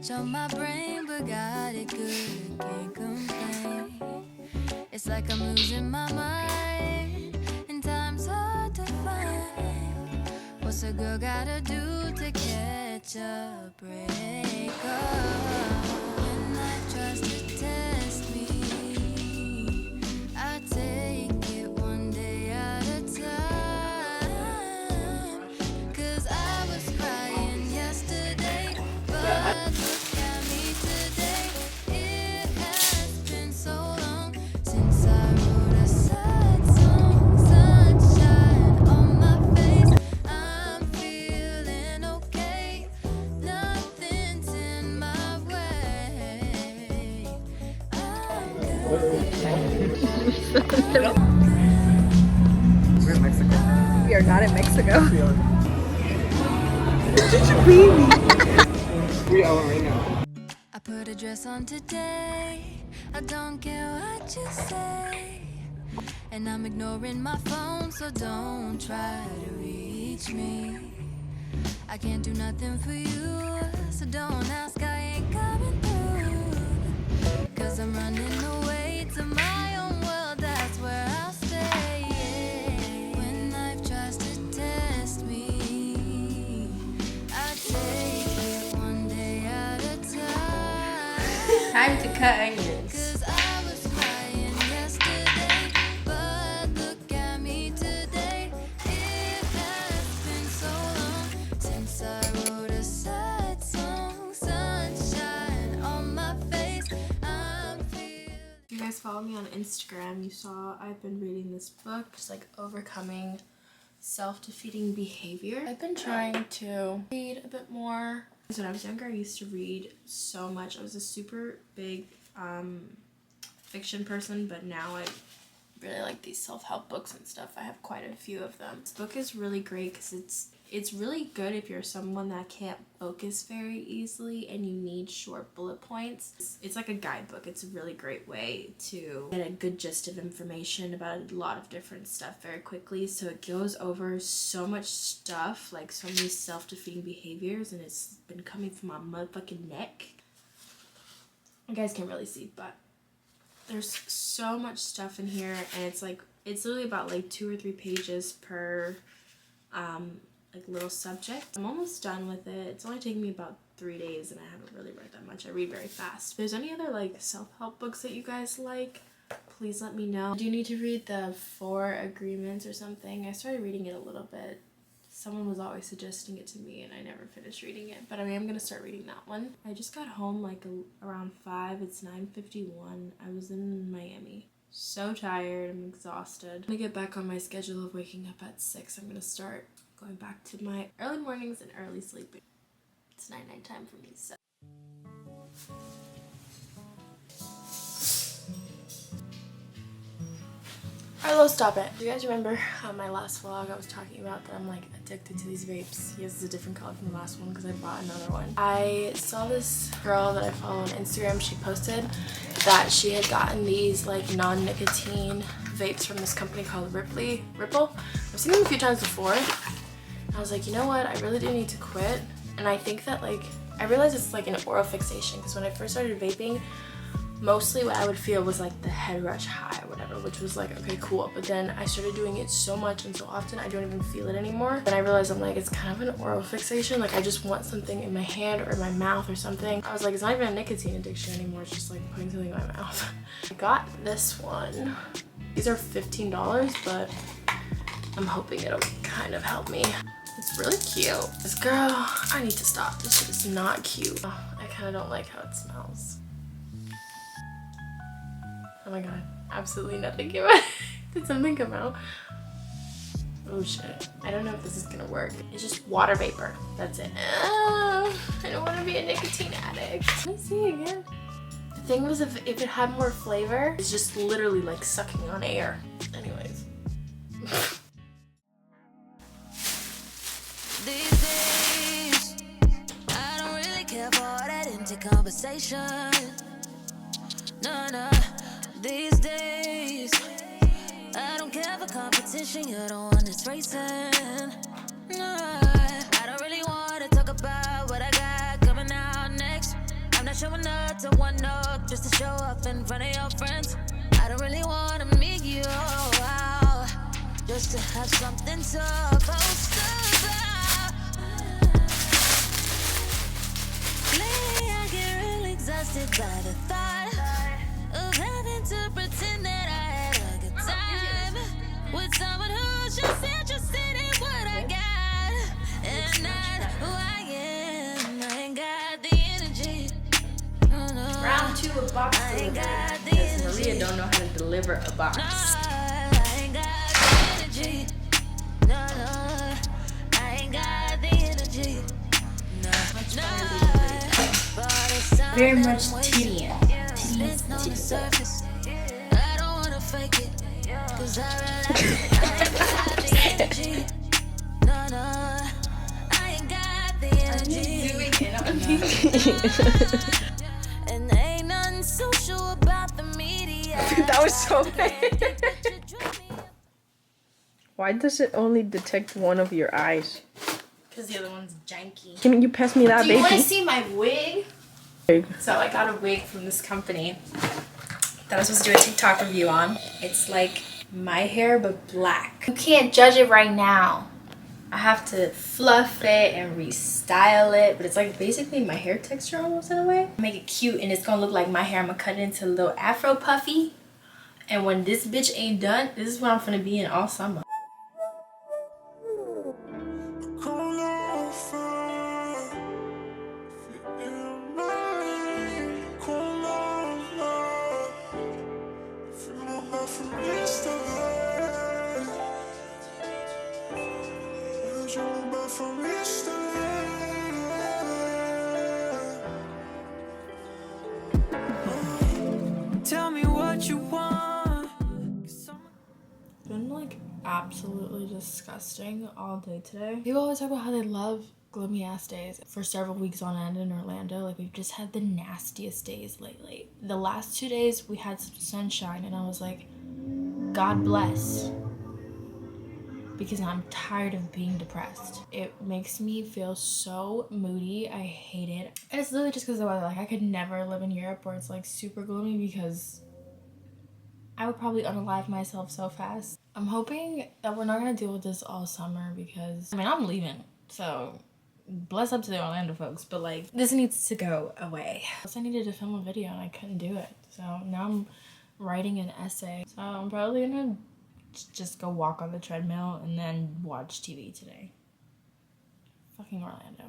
much on my brain, but got it good, can't complain. It's like I'm losing my mind, and time's hard to find. What's a girl gotta do to catch a break? When life tries to test me, I take it one day at a time. 'Cause I was crying yesterday, but look at me today. It has been so long since I wrote a sad song. Sunshine on my face, I'm feeling okay. Nothing's in my way. I'm We're in Mexico. We are not in Mexico. We are. We are right now. I put a dress on today, I don't care what you say. And I'm ignoring my phone, so don't try to reach me. I can't do nothing for you, so don't ask, I ain't coming through. 'Cause I'm running away to my own world, that's where I'll stay. When life tries to test me, I take it one day at a time. Time to cut onions. 'Cause I was crying yesterday, but look at me today. It has been so long since I wrote a sad song. Sunshine on my face, I'm feeling. If you guys follow me on Instagram, you saw I've been reading this book. It's like Overcoming Self-Defeating Behavior. I've been trying to read a bit more. When I was younger, I used to read so much. I was a super big fiction person, but now I really like these self-help books and stuff. I have quite a few of them. This book is really great because it's really good if you're someone that can't focus very easily and you need short bullet points. It's like a guidebook. It's a really great way to get a good gist of information about a lot of different stuff very quickly. So it goes over so much stuff, like so many self-defeating behaviors, and it's been coming from my motherfucking neck. You guys can't really see, but there's so much stuff in here, and it's literally about like 2 or 3 pages per like little subject. I'm almost done with it. It's only taken me about 3 days, and I haven't really read that much. I read very fast. If there's any other like self-help books that you guys like, please let me know. Do you need to read the 4 Agreements or something? I started reading it a little bit. Someone was always suggesting it to me, and I never finished reading it, but I am gonna start reading that one. I just got home like around 5. It's 9:51. I was in Miami. So tired. I'm exhausted. I'm gonna get back on my schedule of waking up at 6. I'm gonna start going back to my early mornings and early sleeping. It's night time for me, so. Hello, stop it. Do you guys remember on my last vlog I was talking about that I'm like addicted to these vapes? Yes, it's a different color from the last one because I bought another one. I saw this girl that I follow on Instagram. She posted that she had gotten these like non-nicotine vapes from this company called Ripple. I've seen them a few times before. I was like, you know what? I really do need to quit. And I think that like, I realized it's like an oral fixation because when I first started vaping, mostly what I would feel was like the head rush high or whatever, which was like, okay, cool. But then I started doing it so much and so often, I don't even feel it anymore. Then I realized I'm like, it's kind of an oral fixation. Like I just want something in my hand or in my mouth or something. I was like, it's not even a nicotine addiction anymore. It's just like putting something in my mouth. I got this one. These are $15, but I'm hoping it'll kind of help me. It's really cute. This girl, I need to stop. This shit is not cute. Oh, I kind of don't like how it smells. Oh my god, absolutely nothing came out. Did something come out? Oh shit. I don't know if this is gonna work. It's just water vapor. That's it. I don't want to be a nicotine addict. Let me see again. The thing was, if it had more flavor, it's just literally like sucking on air. Anyways. These days, I don't really care for that empty conversation. No. These days, I don't care for competition. You're the one that's racing. No, I don't really want to talk about what I got coming out next. to one up just to show up in front of your friends. I don't really wanna meet you, wow, just to have something to boast about. Lately I get real exhausted by the thought of having to pretend that I had a good time with someone who's just interested in what I got and not who I am. I ain't got the energy. Oh, no. Round 2 of box delivery. Because Maria don't know how to deliver a box. I ain't got the energy. No, I ain't got the energy. Very much tedious. On the surface. I don't wanna fake it. Cause I ain't got the energy. No, I ain't got the energy. And ain't nothing social about the media. That was so bad. Why does it only detect one of your eyes? Because the other one's janky. Can you pass me that, Do you want to baby? see my wig? So I got a wig from this company that I was supposed to do a TikTok review on. It's like my hair but black. You can't judge it right now. I have to fluff it and restyle it, but it's like basically my hair texture almost in a way. Make it cute and it's gonna look like my hair. I'm gonna cut it into a little afro puffy. And when this bitch ain't done, this is what I'm gonna be in all summer. Tell me what you want. Been like absolutely disgusting all day today. People always talk about how they love gloomy ass days for several weeks on end in Orlando. Like we've just had the nastiest days lately. The last 2 days we had some sunshine and I was like, God bless. Because I'm tired of being depressed. It makes me feel so moody. I hate it. And it's literally just because of the weather. Like I could never live in Europe where it's like super gloomy because I would probably unalive myself so fast. I'm hoping that we're not gonna deal with this all summer because, I mean, I'm leaving. So bless up to the Orlando folks, but like this needs to go away. I needed to film a video and I couldn't do it. So now I'm writing an essay. So I'm probably gonna just go walk on the treadmill and then watch TV today. Fucking Orlando.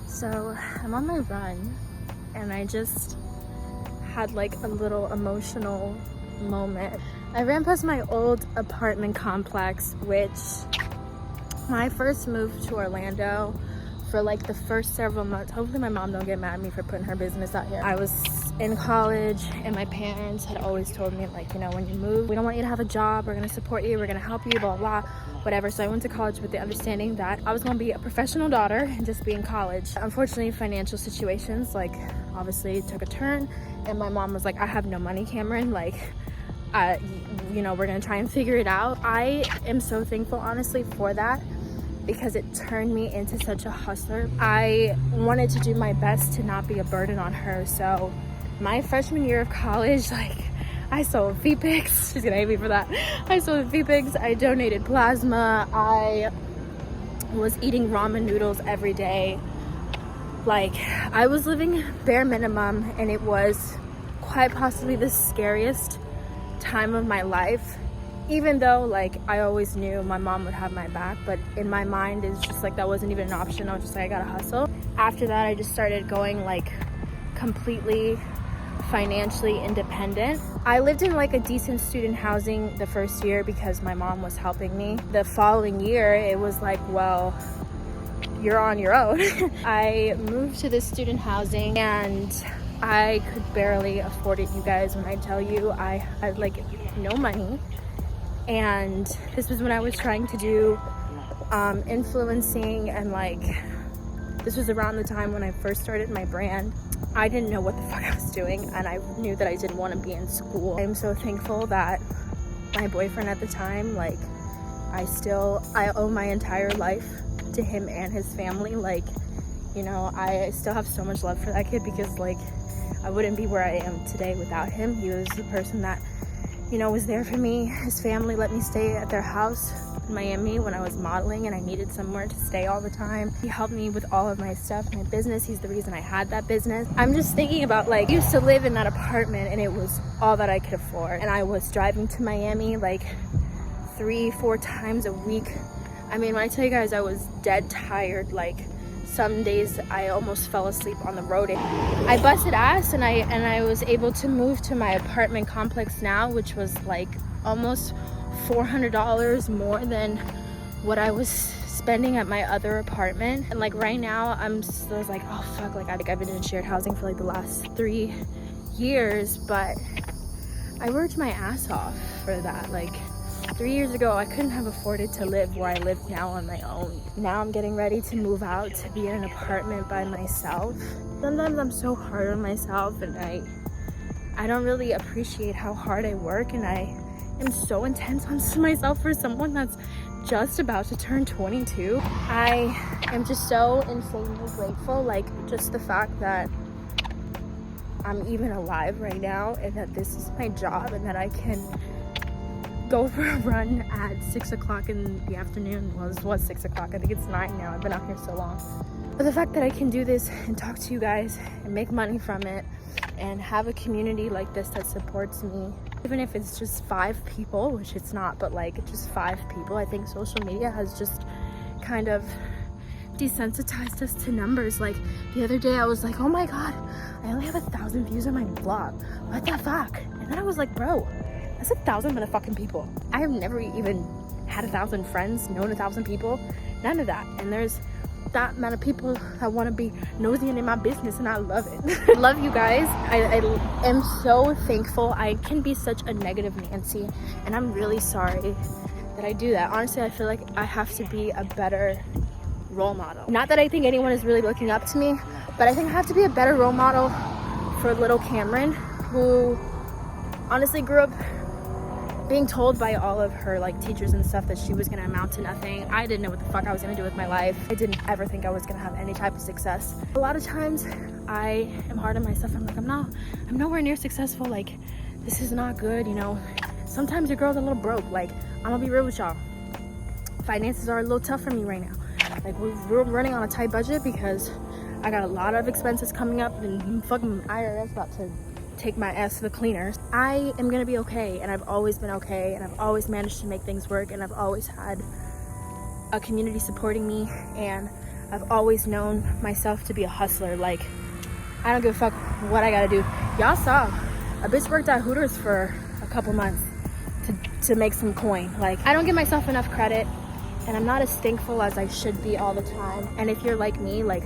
So I'm on my run and I just had like a little emotional moment. I ran past my old apartment complex, which when I first moved to Orlando for like the first several months, hopefully my mom don't get mad at me for putting her business out here. I was in college and my parents had always told me like, you know, when you move, we don't want you to have a job, we're gonna support you, we're gonna help you, blah, blah, whatever. So I went to college with the understanding that I was gonna be a professional daughter and just be in college. Unfortunately, financial situations like obviously took a turn and my mom was like, I have no money, Kamrin, like, you know, we're gonna try and figure it out. I am so thankful, honestly, for that because it turned me into such a hustler. I wanted to do my best to not be a burden on her. So my freshman year of college, like, I sold Vaping. She's gonna hate me for that. I sold Vaping. I donated plasma. I was eating ramen noodles every day. Like, I was living bare minimum, and it was quite possibly the scariest time of my life, even though like I always knew my mom would have my back, but in my mind it's just like that wasn't even an option. I was just like, I gotta hustle. After that I just started going like completely financially independent. I lived in like a decent student housing the first year because my mom was helping me. The following year it was like, well, you're on your own. I moved to this student housing and I could barely afford it, you guys, when I tell you I had like no money. And this was when I was trying to do influencing, and like this was around the time when I first started my brand. I didn't know what the fuck I was doing, and I knew that I didn't want to be in school. I'm so thankful that my boyfriend at the time, like, I owe my entire life to him and his family. Like, you know, I still have so much love for that kid, because like I wouldn't be where I am today without him. He was the person that, you know, was there for me. His family let me stay at their house in Miami when I was modeling and I needed somewhere to stay all the time. He helped me with all of my stuff, my business. He's the reason I had that business. I'm just thinking about, like, I used to live in that apartment and it was all that I could afford, and I was driving to Miami like 3-4 times a week. I mean, when I tell you guys I was dead tired, like some days I almost fell asleep on the road. I busted ass and I was able to move to my apartment complex now, which was like almost $400 more than what I was spending at my other apartment. And like right now I was like, oh fuck, like I've been in shared housing for like the last 3 years, but I worked my ass off for that. Like 3 years ago, I couldn't have afforded to live where I live now on my own. Now I'm getting ready to move out to be in an apartment by myself. Sometimes I'm so hard on myself, and I don't really appreciate how hard I work, and I am so intense on myself for someone that's just about to turn 22. I am just so insanely grateful, like just the fact that I'm even alive right now, and that this is my job, and that I can go for a run at 6 o'clock in the afternoon. Well, it was 6 o'clock. I think it's 9 now. I've been out here so long. But the fact that I can do this and talk to you guys and make money from it and have a community like this that supports me, even if it's just 5 people, which it's not, but like just 5 people. I think social media has just kind of desensitized us to numbers. Like the other day I was like, oh my god, I only have 1,000 views on my vlog. What the fuck? And then I was like, bro, that's 1,000 motherfucking people. I have never even had 1,000 friends, known 1,000 people, none of that. And there's that amount of people that want to be nosy in my business, and I love it. Love you guys. I am so thankful. I can be such a negative Nancy, and I'm really sorry that I do that. Honestly, I feel like I have to be a better role model. Not that I think anyone is really looking up to me, but I think I have to be a better role model for little Kamrin, who honestly grew up being told by all of her like teachers and stuff that she was gonna amount to nothing. I didn't know what the fuck I was gonna do with my life. I didn't ever think I was gonna have any type of success. A lot of times I am hard on myself. I'm like, I'm nowhere near successful. Like, this is not good, you know. Sometimes your girl's a little broke. Like, I'm gonna be real with y'all. Finances are a little tough for me right now. Like, we're running on a tight budget because I got a lot of expenses coming up, and fucking IRS about to take my ass to the cleaners. I am gonna be okay, and I've always been okay, and I've always managed to make things work, and I've always had a community supporting me, and I've always known myself to be a hustler. Like, I don't give a fuck what I gotta do. Y'all saw a bitch worked at Hooters for a couple months to make some coin. Like, I don't give myself enough credit, and I'm not as thankful as I should be all the time. And if you're like me, like,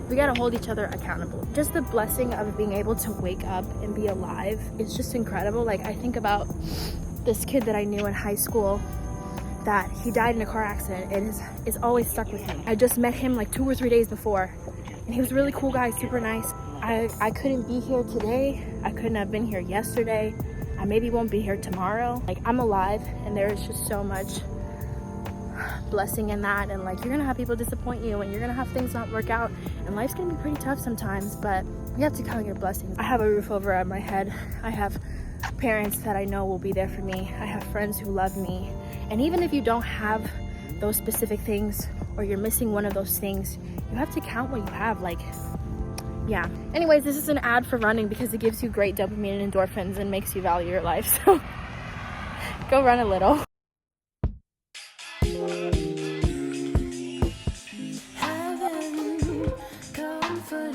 we gotta hold each other accountable. Just the blessing of being able to wake up and be alive is just incredible. Like, I think about this kid that I knew in high school that he died in a car accident. It's always stuck with me. I just met him like 2 or 3 days before, and he was a really cool guy, super nice. I couldn't be here today. I couldn't have been here yesterday. I maybe won't be here tomorrow. Like, I'm alive, and there is just so much blessing in that. And like, you're gonna have people disappoint you, and you're gonna have things not work out, and life's gonna be pretty tough sometimes, but you have to count your blessings. I have a roof over my head. I have parents that I know will be there for me. I have friends who love me. And even if you don't have those specific things, or you're missing one of those things, you have to count what you have. Like, yeah. Anyways, this is an ad for running because it gives you great dopamine and endorphins and makes you value your life. So go run a little.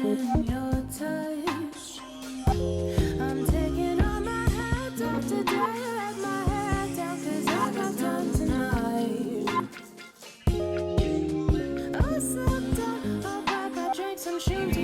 In your touch, I'm taking all my head off today. Let my head down, 'cause I got done tonight. I slipped up, I drank some shroom.